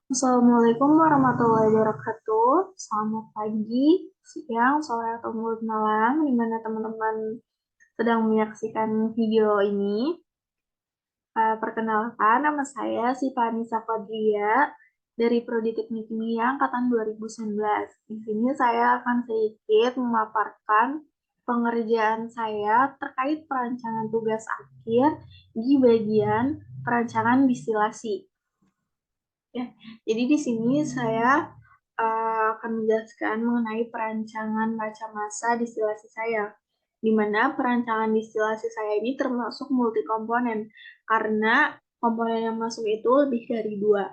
Assalamualaikum warahmatullahi wabarakatuh. Selamat pagi, siang, sore, atau malam, di mana teman-teman sedang menyaksikan video ini. Perkenalkan, nama saya Sifani Safadria dari Prodi Teknik Kimia Angkatan 2019. Di sini saya akan sedikit memaparkan pengerjaan saya terkait perancangan tugas akhir di bagian perancangan distilasi. Ya, jadi di sini saya akan menjelaskan mengenai perancangan baca masa distilasi saya, di mana perancangan distilasi saya ini termasuk multi komponen, karena komponen yang masuk itu lebih dari dua.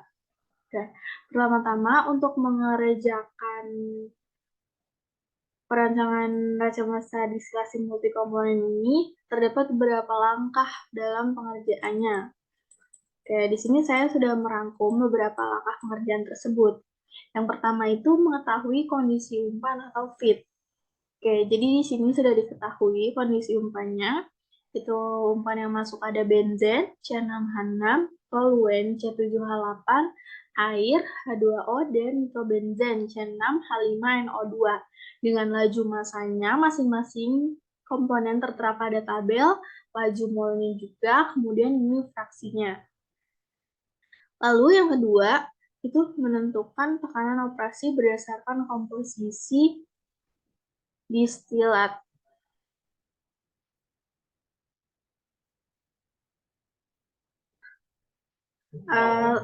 Oke. Pertama-tama untuk mengerjakan perancangan baca masa distilasi multi komponen ini terdapat beberapa langkah dalam pengerjaannya. Oke, di sini saya sudah merangkum beberapa langkah pengerjaan tersebut. Yang pertama itu mengetahui kondisi umpan atau feed. Oke, jadi di sini sudah diketahui kondisi umpannya. Itu umpan yang masuk ada benzen C6H6, toluen C7H8, air H2O, dan nitrobenzen C6H5NO2. Dengan laju masanya masing-masing komponen tertera pada tabel, laju molnya juga, kemudian ini fraksinya. Lalu yang kedua, itu menentukan tekanan operasi berdasarkan komposisi distilat.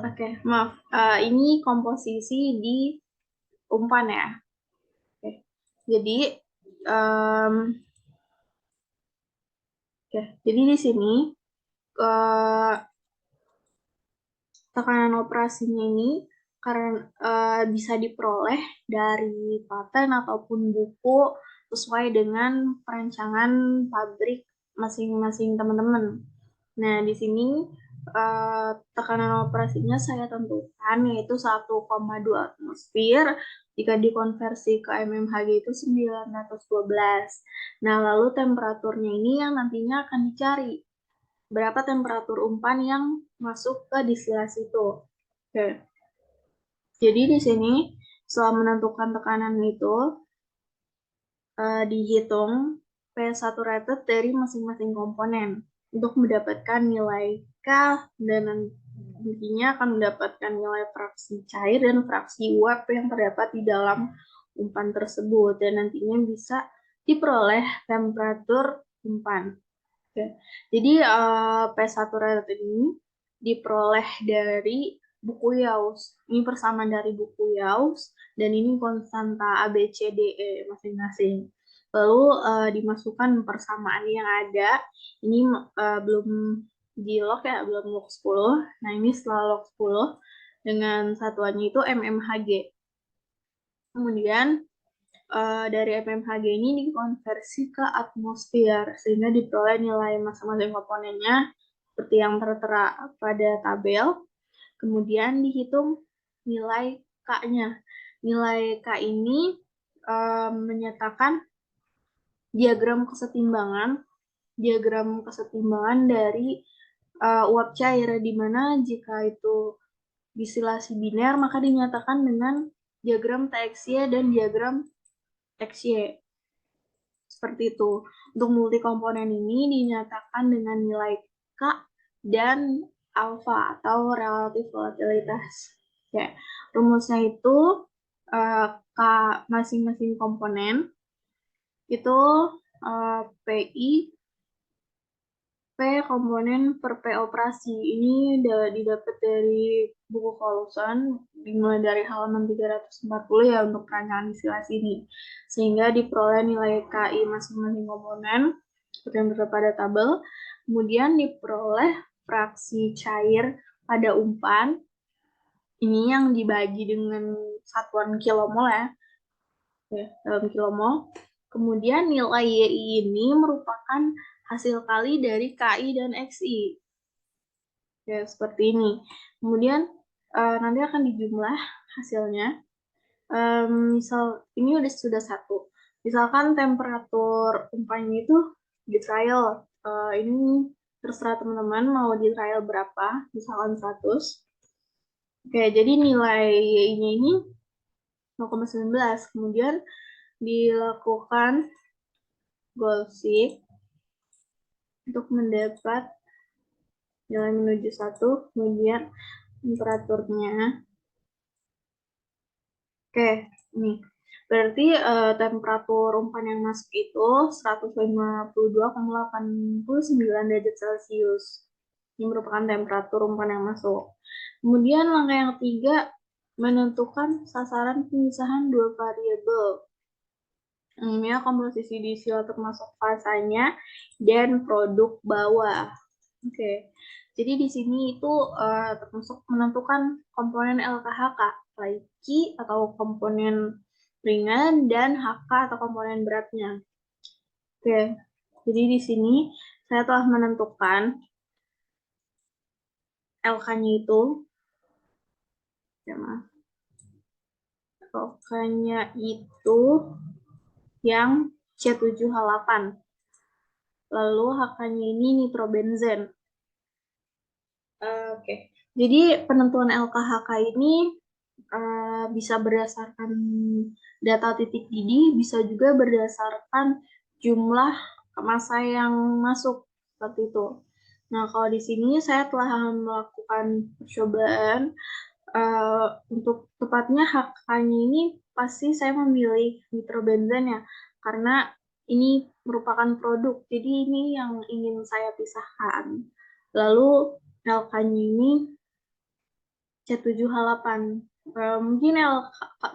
Oke, maaf. Ini komposisi di umpan ya. Oke. Jadi, um, oke. Jadi di sini uh, tekanan operasinya ini karena bisa diperoleh dari paten ataupun buku sesuai dengan perancangan pabrik masing-masing teman-teman. Nah, di sini tekanan operasinya saya tentukan yaitu 1,2 atmosfer. Jika dikonversi ke mmHg itu 912. Nah, lalu temperaturnya ini yang nantinya akan dicari berapa temperatur umpan yang masuk ke distilasi itu. Oke. Jadi di sini setelah menentukan tekanan itu dihitung P saturated dari masing-masing komponen untuk mendapatkan nilai K dan nantinya akan mendapatkan nilai fraksi cair dan fraksi uap yang terdapat di dalam umpan tersebut dan nantinya bisa diperoleh temperatur umpan. Oke. Jadi P saturated ini diperoleh dari buku Yaus. Ini persamaan dari buku Yaus dan ini konstanta A, B, C, D, E masing-masing. Lalu dimasukkan persamaan yang ada. Ini belum di log ya, belum log 10. Nah, ini setelah log 10 dengan satuannya itu mmHg. Kemudian dari mmHg ini dikonversi ke atmosfer sehingga diperoleh nilai masing-masing komponennya seperti yang tertera pada tabel. Kemudian dihitung nilai K-nya. Nilai K ini menyatakan diagram kesetimbangan dari uap cair, di mana jika itu distilasi biner maka dinyatakan dengan diagram TXY dan diagram XY. Seperti itu. Untuk multi komponen ini dinyatakan dengan nilai K dan alfa atau relatif volatilitas. Ya, rumusnya itu K masing-masing komponen itu PI P komponen per P operasi. Ini didapat dari buku Colson, dimulai dari halaman 340 ya untuk perancangan distilasi ini. Sehingga diperoleh nilai KI masing-masing komponen, seperti yang terdapat pada tabel. Kemudian diperoleh fraksi cair pada umpan. Ini yang dibagi dengan satuan kilomol ya, dalam kilomol. Kemudian nilai YI ini merupakan hasil kali dari KI dan XI. Ya, seperti ini. Kemudian nanti akan dijumlah hasilnya. Misal ini sudah satu. Misalkan temperatur umpannya itu di trial. Ini terserah teman-teman mau di trial berapa, misalkan 100. Oke, jadi nilai Y-nya ini 0,19. Kemudian dilakukan Golsik untuk mendapat nilai menuju 1, kemudian temperaturnya. Oke, ini. Berarti temperatur umpan yang masuk itu 152,89 derajat Celcius. Ini merupakan temperatur umpan yang masuk. Kemudian langkah yang ketiga, menentukan sasaran pemisahan dua variabel. Ini komposisi distillate termasuk fasanya dan produk bawah. Oke. Jadi di sini itu termasuk menentukan komponen LKHK, Ki atau komponen ringan dan HK atau komponen beratnya. Oke. Jadi di sini saya telah menentukan LK-nya itu, ya maaf, LK-nya itu yang C7H8. Lalu HK-nya ini nitrobenzen. Oke. Jadi penentuan LKHK ini bisa berdasarkan data titik didih, bisa juga berdasarkan jumlah massa yang masuk seperti itu. Nah, kalau di sini saya telah melakukan percobaan untuk tepatnya HK-nya ini pasti saya memilih nitrobenzen ya, karena ini merupakan produk, jadi ini yang ingin saya pisahkan. Lalu LK-nya ini C7H8. Mungkin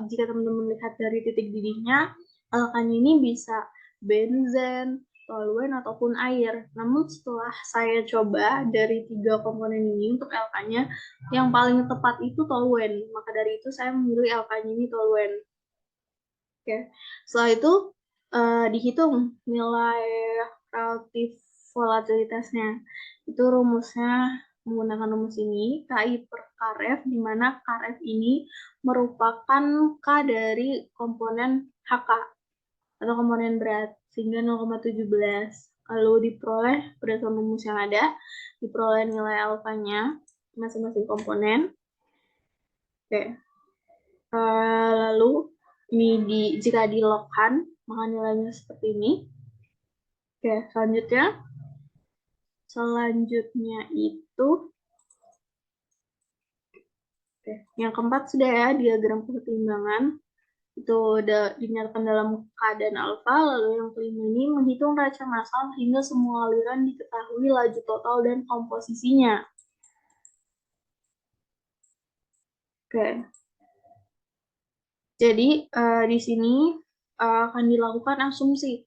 jika teman-teman lihat dari titik didihnya, LK-nya ini bisa benzen, toluen, ataupun air. Namun setelah saya coba dari 3 komponen ini untuk LK-nya, yang paling tepat itu toluen. Maka dari itu saya memilih LK-nya ini toluen. Oke. Setelah itu dihitung nilai relatif volatilitasnya. Itu rumusnya menggunakan rumus ini, KI per Krf, di mana Krf ini merupakan K dari komponen HK atau komponen berat, sehingga 0,17. Lalu diperoleh berdasarkan rumus yang ada, diperoleh nilai alfanya masing-masing komponen. Oke. Lalu ini jika dilogkan, maka nilainya seperti ini. Oke, selanjutnya itu oke, yang keempat sudah ya, diagram pertimbangan itu udah dinyatakan dalam keadaan alfa. Lalu yang kelima ini menghitung raca massal hingga semua aliran diketahui laju total dan komposisinya. Oke, jadi di sini akan dilakukan asumsi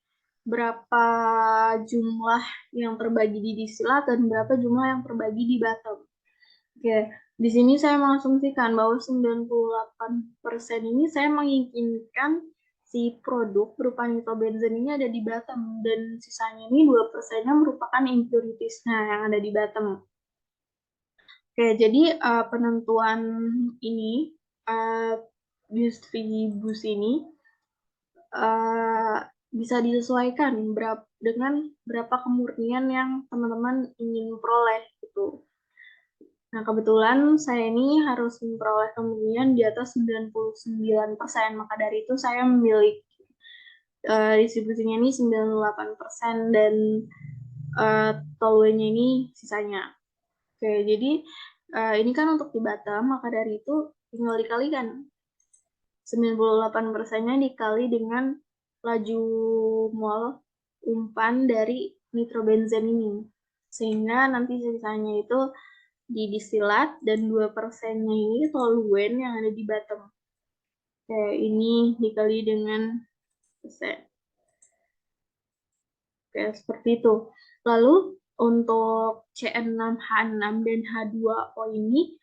berapa jumlah yang terbagi di distilat dan berapa jumlah yang terbagi di bottom. Oke, di sini saya mengasumsikan bahwa 98% ini saya menginginkan si produk berupa nitrobenzen ini ada di bottom, dan sisanya ini 2%-nya merupakan impurities-nya yang ada di bottom. Oke, jadi penentuan ini, distribusi ini bisa disesuaikan dengan berapa kemurnian yang teman-teman ingin peroleh gitu. Nah, kebetulan saya ini harus memperoleh kemurnian di atas 99%, maka dari itu saya memilih distribusinya ini 98% dan toluennya ini sisanya. Oke, jadi ini kan untuk di bottom, maka dari itu tinggal dikalikan. 98%-nya dikali dengan laju mol umpan dari nitrobenzen ini. Sehingga nanti sisanya itu didistilat dan 2%-nya ini soluen yang ada di bottom. Oke, ini dikali dengan persen. Oke, seperti itu. Lalu untuk C6H6 dan H2O ini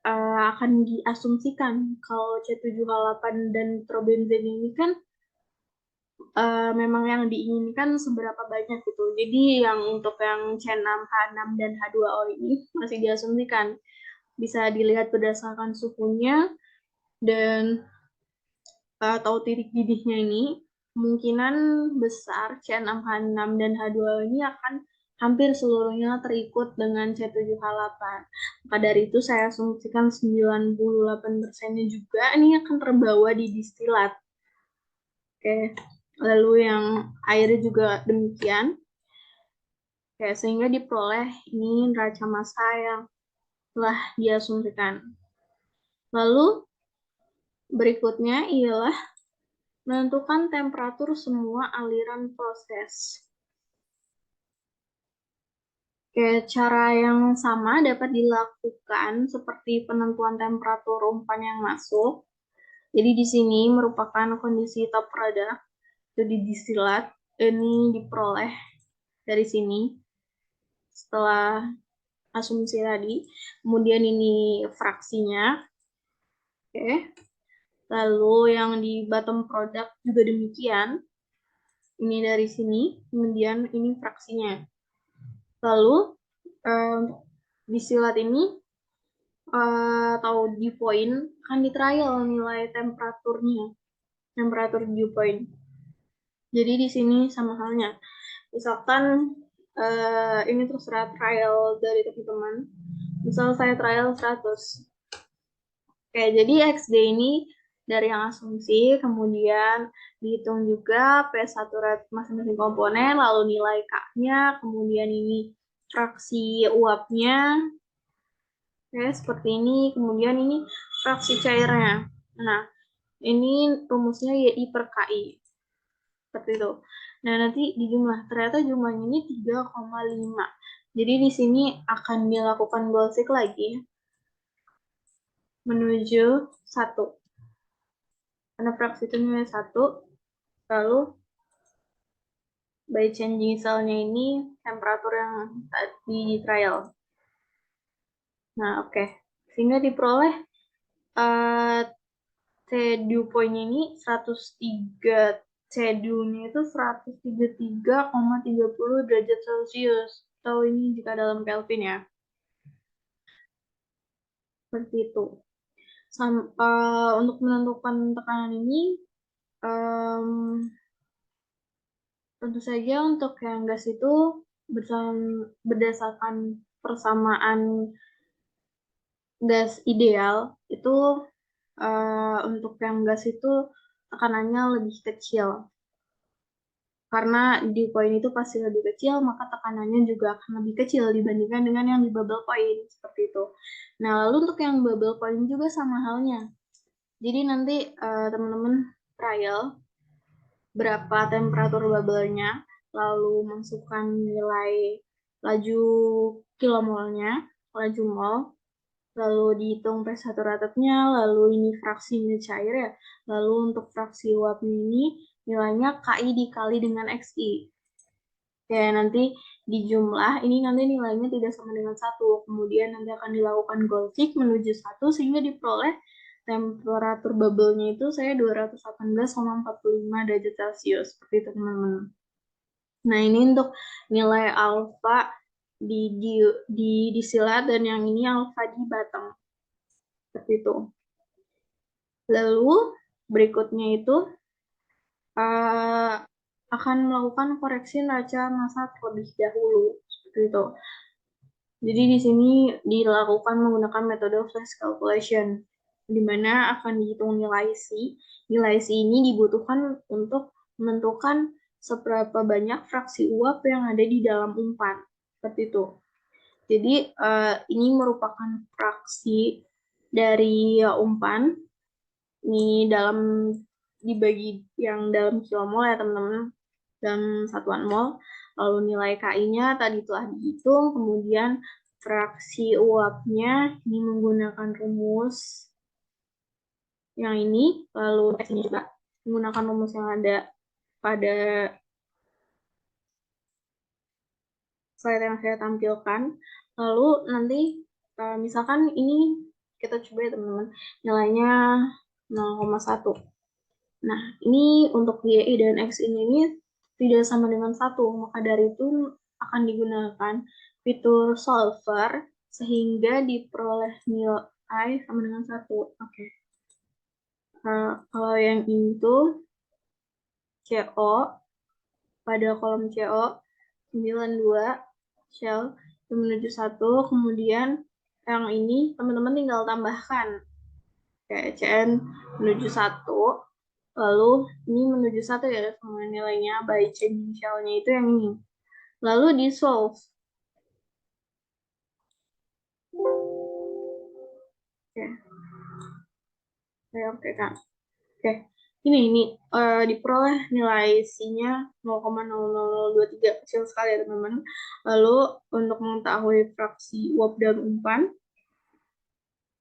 akan diasumsikan kalau C7H8 dan nitrobenzen ini kan memang yang diinginkan seberapa banyak gitu. Jadi yang untuk yang C6H6 dan H2O ini masih diasumsikan. Bisa dilihat berdasarkan suhunya dan atau titik didihnya ini, kemungkinan besar C6H6 dan H2O ini akan hampir seluruhnya terikut dengan C7H8. Maka dari itu saya asumsikan 98%-nya juga ini akan terbawa di distilat. Oke, lalu yang air juga demikian. Oke, sehingga diperoleh ini neraca massa yang telah diasumsikan. Lalu berikutnya ialah menentukan temperatur semua aliran proses. Oke, cara yang sama dapat dilakukan seperti penentuan temperatur umpan yang masuk. Jadi di sini merupakan kondisi top product, itu di distilat, ini diperoleh dari sini setelah asumsi tadi. Kemudian ini fraksinya. Oke. Lalu yang di bottom product juga demikian. Ini dari sini, kemudian ini fraksinya. Lalu distilat ini atau dew point akan di trial nilai temperaturnya, temperatur dew point. Jadi di sini sama halnya. Misalkan ini terserah trial dari teman-teman. Misal saya trial 100. Oke, jadi XD ini dari yang asumsi, kemudian dihitung juga P1 masing-masing komponen, lalu nilai K-nya, kemudian ini fraksi uapnya, oke, seperti ini, kemudian ini fraksi cairnya. Nah, ini rumusnya YI per KI, seperti itu. Nah, nanti di jumlah, ternyata jumlahnya ini 3,5. Jadi di sini akan dilakukan Golsik lagi menuju 1. Karena fraksi itu nilai 1, lalu by changing cell-nya ini temperatur yang tadi di trial. Nah, oke. Sehingga diperoleh C dew point-nya ini 103, C dew-nya itu 133,30 derajat Celcius. Atau ini jika dalam Kelvin ya. Seperti itu. Untuk menentukan tekanan ini, tentu saja untuk yang gas itu berdasarkan persamaan gas ideal itu untuk yang gas itu tekanannya lebih kecil. Karena di point itu pasti lebih kecil, maka tekanannya juga akan lebih kecil dibandingkan dengan yang di bubble point, seperti itu. Nah, lalu untuk yang bubble point juga sama halnya. Jadi nanti teman-teman trial berapa temperatur bubble-nya, lalu masukkan nilai laju kilomolnya, laju mol, lalu dihitung P1 lalu ini fraksinya cair ya, lalu untuk fraksi uapnya ini nilainya KI dikali dengan XI. Oke, nanti di jumlah, ini nanti nilainya tidak sama dengan 1, kemudian nanti akan dilakukan Golcik menuju 1, sehingga diperoleh temperatur bubble-nya itu saya 218,45 derajat Celcius, seperti itu teman-teman. Nah, ini untuk nilai alfa di disilat dan yang ini alfa di batang. Seperti itu. Lalu berikutnya itu akan melakukan koreksi neraca massa terlebih dahulu. Seperti itu. Jadi di sini dilakukan menggunakan metode flash calculation, di mana akan dihitung nilai C. Nilai C ini dibutuhkan untuk menentukan seberapa banyak fraksi uap yang ada di dalam umpan. Seperti itu. Jadi ini merupakan fraksi dari umpan. Ini dibagi yang dalam kilomol ya teman-teman, dalam satuan mol. Lalu nilai KI-nya tadi telah dihitung, kemudian fraksi uapnya ini menggunakan rumus yang ini, lalu ini juga menggunakan rumus yang ada pada slide yang saya tampilkan. Lalu nanti misalkan ini kita coba ya teman-teman, nilainya 0,1. Nah, ini untuk YI dan X ini tidak sama dengan 1, maka dari itu akan digunakan fitur solver sehingga diperoleh nilai sama dengan 1. Oke. Kalau yang itu CO pada kolom CO 92 shell menuju 1, kemudian yang ini teman-teman tinggal tambahkan kayak CN menuju 1, lalu ini menuju 1 ya semua nilainya by changing shell-nya itu yang ini. Lalu di solve. Oke. Oke kan. Oke. Ini diperoleh nilai C-nya 0,00023 kecil sekali ya teman-teman. Lalu untuk mengetahui fraksi uap dan umpan,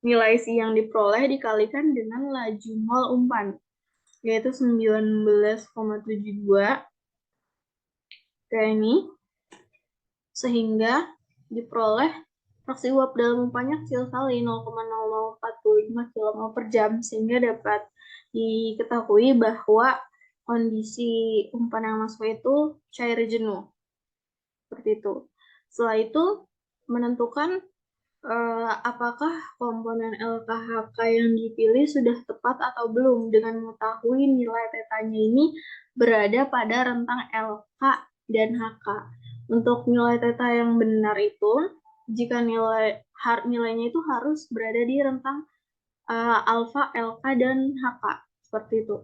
nilai C yang diperoleh dikalikan dengan laju mol umpan, yaitu 19,72 kayak ini, sehingga diperoleh fraksi uap dalam umpannya kecil sekali 0,0045 kmol per jam, sehingga dapat diketahui bahwa kondisi umpan yang masuk itu cair jenuh. Seperti itu. Setelah itu menentukan apakah komponen LKHK yang dipilih sudah tepat atau belum dengan mengetahui nilai tetanya ini berada pada rentang LK dan HK. Untuk nilai teta yang benar itu, jika nilainya itu harus berada di rentang alfa, LK, dan HK. Seperti itu.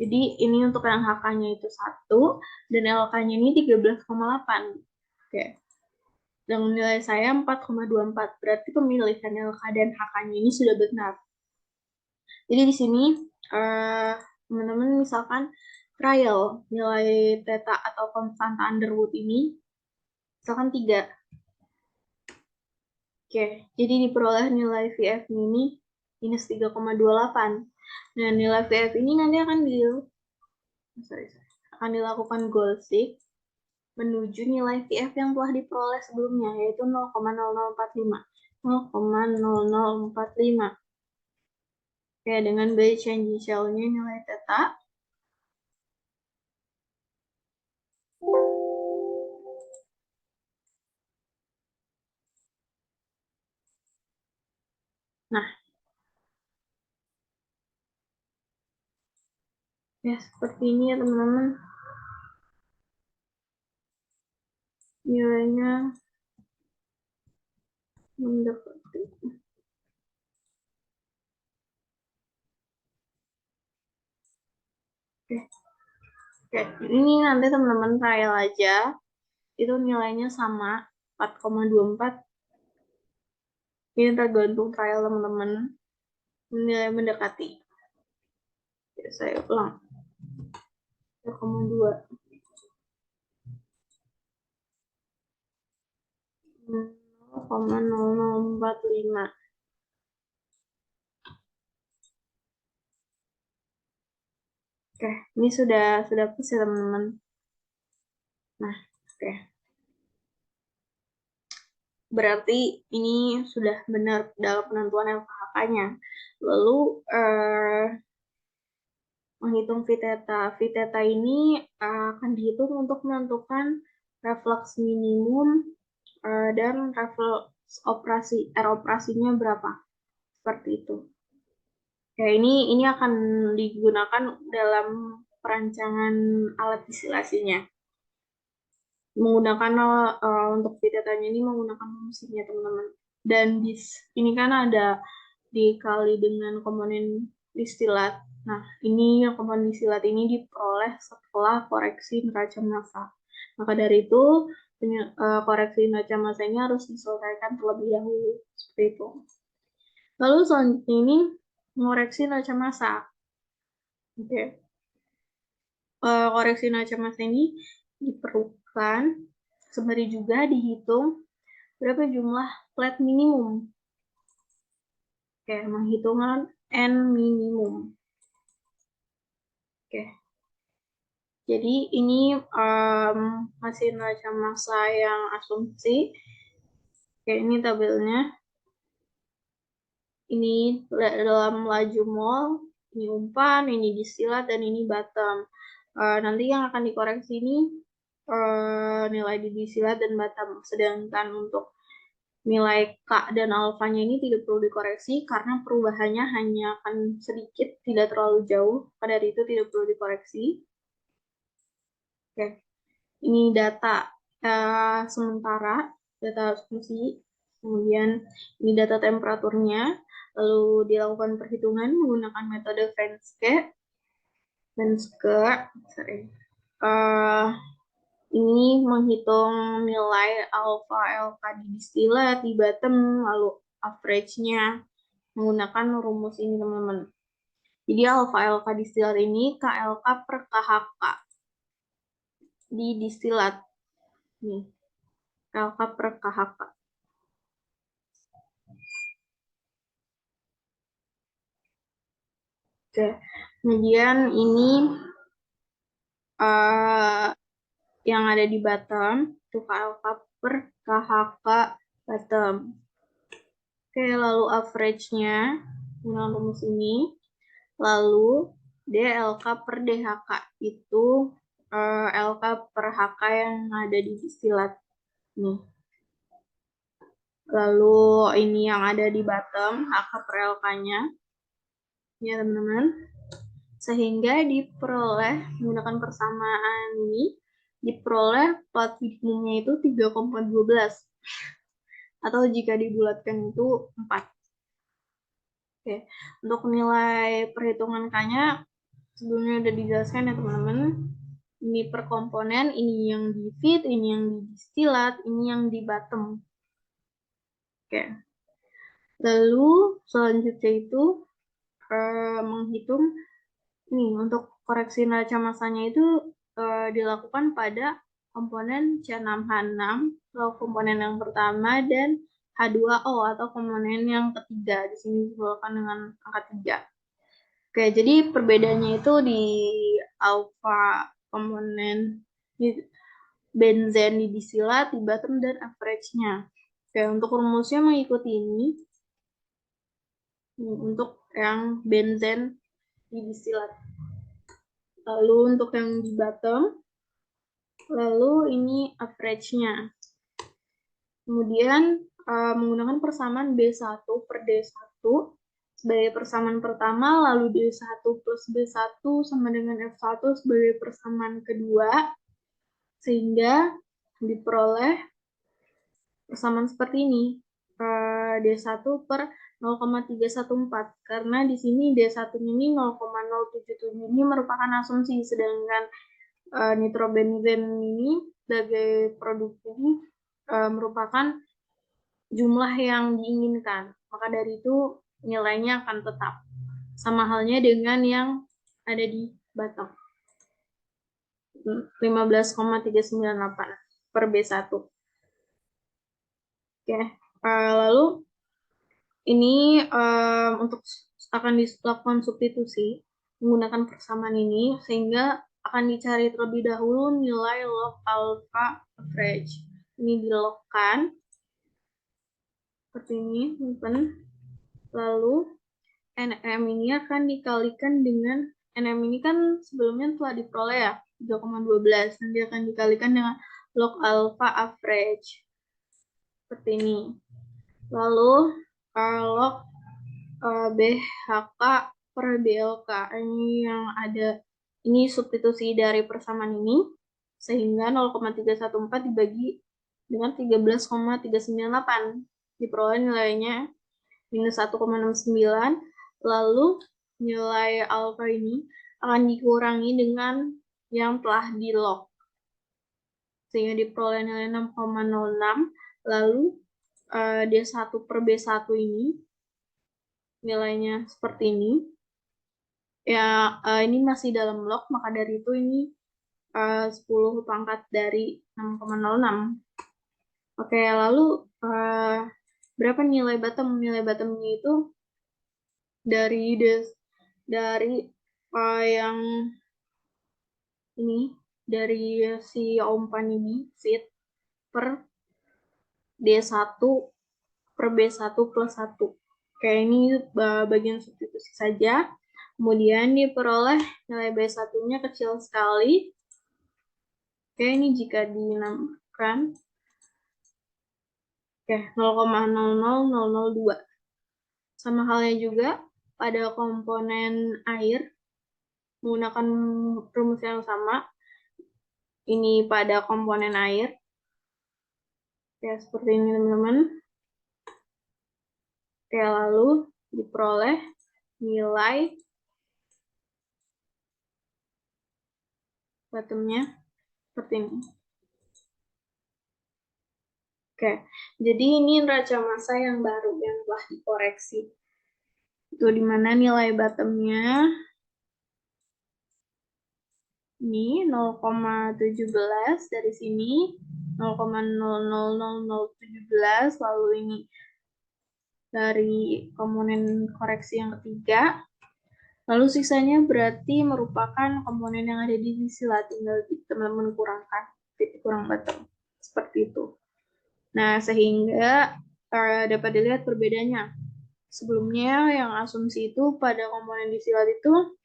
Jadi ini untuk yang HK-nya itu 1 dan LK-nya ini 13,8. Oke. Dengan nilai saya 4,24. Berarti pemilihan LK dan HK-nya ini sudah benar. Jadi di sini teman-teman misalkan trial nilai theta atau konstanta underwood ini misalkan 3. Oke, jadi diperoleh nilai VF ini minus 3,28. Nah, nilai VF ini nanti akan dilakukan goal seek menuju nilai VF yang telah diperoleh sebelumnya, yaitu 0,0045. 0,0045. Oke, dengan by changing shell-nya nilai theta. Nah, ya seperti ini ya teman-teman. Nilainya mendekati. Oke. Oke, ini nanti teman-teman trial aja. Itu nilainya sama 4,24. Ini tergantung trial teman-teman. Nilai mendekati. Oke, saya ulang. 3,2. 0,0045. Oke, ini sudah pas ya teman-teman. Nah, oke. Berarti ini sudah benar dalam penentuan LKHK-nya. Lalu menghitung V-theta. V-theta ini akan dihitung untuk menentukan reflux minimum dan reflux R operasinya berapa. Seperti itu. Ya, ini akan digunakan dalam perancangan alat distilasinya. Menggunakan untuk V-thetanya ini menggunakan mesinnya teman-teman. Dan ini kan ada dikali dengan komponen distilat. Nah, ini yang komponen distilat ini diperoleh setelah koreksi neraca massa. Maka dari itu, koreksi neraca massanya harus diselesaikan terlebih dahulu. Seperti itu. Lalu selanjutnya ini mengoreksi neraca massa. Oke. Koreksi neraca massa ini diperlukan sembari juga dihitung berapa jumlah plat minimum. Oke, menghitungan N minimum. Oke. Jadi ini masih neraca massa yang asumsi. Oke, ini tabelnya. Ini dalam laju mol, ini umpan, ini distilat, dan ini bottom. Nanti yang akan dikoreksi ini nilai di distilat dan bottom. Sedangkan untuk nilai K dan alfanya ini tidak perlu dikoreksi karena perubahannya hanya akan sedikit, tidak terlalu jauh. Pada dari itu tidak perlu dikoreksi. Oke, ini data sementara, data asumsi. Kemudian ini data temperaturnya, lalu dilakukan perhitungan menggunakan metode Venske. Sorry. Uh, ini menghitung nilai alfa LK di distilat, di bottom, lalu average-nya menggunakan rumus ini, teman-teman. Jadi alfa LK distilat ini KLK per KHK di distilat. Nih, KLK per KHK. Oke, kemudian ini yang ada di bottom, itu KLK per KHK bottom. Oke, lalu average-nya dengan rumus ini. Lalu DLK per DHK itu LK per HK yang ada di distilat. Nih. Lalu ini yang ada di bottom, HK per LK-nya. Ya, teman-teman. Sehingga diperoleh menggunakan persamaan ini, diperoleh plat minimumnya itu 3,12. Atau jika dibulatkan itu 4. Oke, untuk nilai perhitungan K-nya sebelumnya udah dijelaskan ya teman-teman. Ini per komponen, ini yang di feed, ini yang di distilat, ini yang di bottom. Oke. Lalu selanjutnya itu menghitung nih untuk koreksi neraca massanya itu dilakukan pada komponen C6H6, lalu komponen yang pertama dan H2O atau komponen yang ketiga. Di sini dibawakan dengan angka 3. Oke, jadi perbedaannya itu di alfa komponen di benzen di distilat, di bottom, dan average-nya. Oke, untuk rumusnya mengikuti ini. Untuk yang benzen di distilat. Lalu untuk yang di bottom, lalu ini average-nya. Kemudian menggunakan persamaan B1 per D1 sebagai persamaan pertama, lalu D1 plus B1 sama dengan F1 sebagai persamaan kedua, sehingga diperoleh persamaan seperti ini. D1 per 0,314 karena di sini D1 ini 0,077 ini merupakan asumsi, sedangkan nitrobenzen ini sebagai produk ini merupakan jumlah yang diinginkan. Maka dari itu nilainya akan tetap. Sama halnya dengan yang ada di bottom. 15,398 per B1. Oke, lalu ini untuk akan dilakukan substitusi menggunakan persamaan ini sehingga akan dicari terlebih dahulu nilai log alpha average. Ini dilogkan seperti ini, teman. Lalu NM ini akan dikalikan dengan NM ini kan sebelumnya telah diperoleh ya 3,12, nanti akan dikalikan dengan log alpha average seperti ini. Lalu log BHK per DLK ini yang ada, ini substitusi dari persamaan ini sehingga 0,314 dibagi dengan 13,398 diperoleh nilainya minus 1,69. Lalu nilai alfa ini akan dikurangi dengan yang telah di log sehingga diperoleh nilai 6,06. Lalu D1 per B1 ini nilainya seperti ini. Ya, ini masih dalam log, maka dari itu ini 10 pangkat dari 6,06. Oke, lalu berapa nilai bottom? Nilai bottomnya itu dari yang ini, dari si ompan ini, feed per D1 per B1 plus 1. Oke, ini bagian substitusi saja. Kemudian diperoleh nilai B1-nya kecil sekali. Oke, ini jika dinamakan. Oke, 0,00002. Sama halnya juga pada komponen air, menggunakan rumus yang sama. Ini pada komponen air. Ya, seperti ini teman-teman. Oke, lalu diperoleh nilai bottomnya seperti ini. Oke, jadi ini neraca massa yang baru yang telah dikoreksi. Itu dimana nilai bottomnya ini 0,17 dari sini 0,000017, lalu ini dari komponen koreksi yang ketiga, lalu sisanya berarti merupakan komponen yang ada di sisi lah, tinggal teman-teman kurangkan titik kurang bottom seperti itu. Nah, sehingga dapat dilihat perbedaannya. Sebelumnya yang asumsi itu pada komponen disilat itu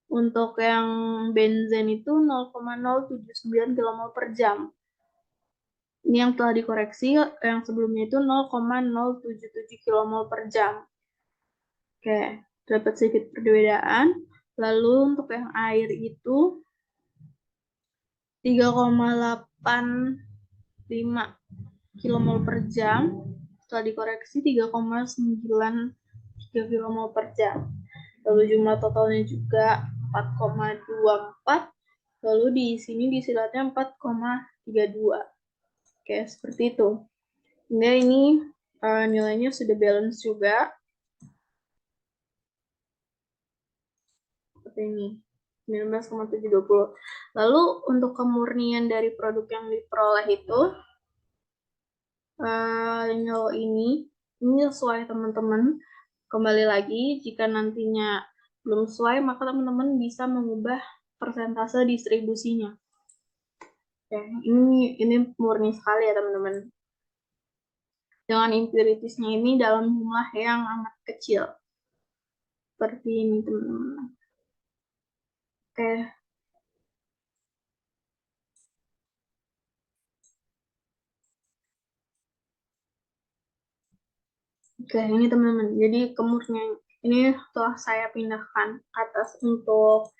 untuk yang benzen itu 0,079 kmol per jam. Ini yang telah dikoreksi, yang sebelumnya itu 0,077 kmol per jam. Oke, dapat sedikit perbedaan. Lalu untuk yang air itu 3,85 kmol per jam, setelah dikoreksi 3,93 kmol per jam. Lalu jumlah totalnya juga 4,24, lalu di sini disilatnya 4,32. Oke, seperti itu. Hingga ini nilainya sudah balance juga. Seperti ini. 19,720. Lalu untuk kemurnian dari produk yang diperoleh itu ini sesuai teman-teman. Kembali lagi, jika nantinya belum sesuai, maka teman-teman bisa mengubah persentase distribusinya. Oke, ini murni sekali ya teman-teman. Dengan impuritisnya ini dalam jumlah yang amat kecil. Seperti ini teman-teman. Oke. Oke, ini teman-teman. Jadi kemurnian ini telah saya pindahkan ke atas untuk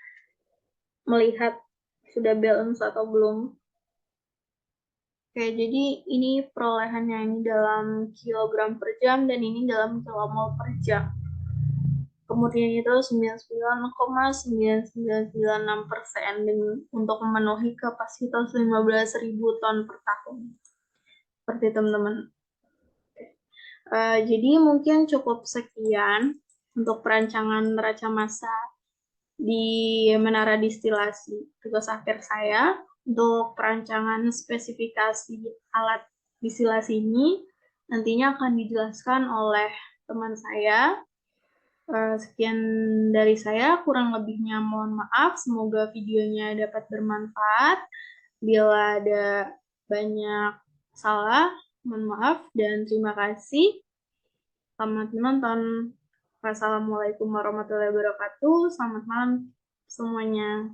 melihat sudah balance atau belum. Oke, jadi ini perolehannya ini dalam kilogram per jam dan ini dalam kilomol per jam. Kemudian itu 99,9996% untuk memenuhi kapasitas 15.000 ton per tahun. Seperti teman-teman. Jadi mungkin cukup sekian untuk perancangan neraca massa di menara distilasi. Tugas akhir saya untuk perancangan spesifikasi alat distilasi ini nantinya akan dijelaskan oleh teman saya. Sekian dari saya, kurang lebihnya mohon maaf. Semoga videonya dapat bermanfaat. Bila ada banyak salah, mohon maaf dan terima kasih. Selamat menonton. Wassalamualaikum warahmatullahi wabarakatuh. Selamat malam semuanya.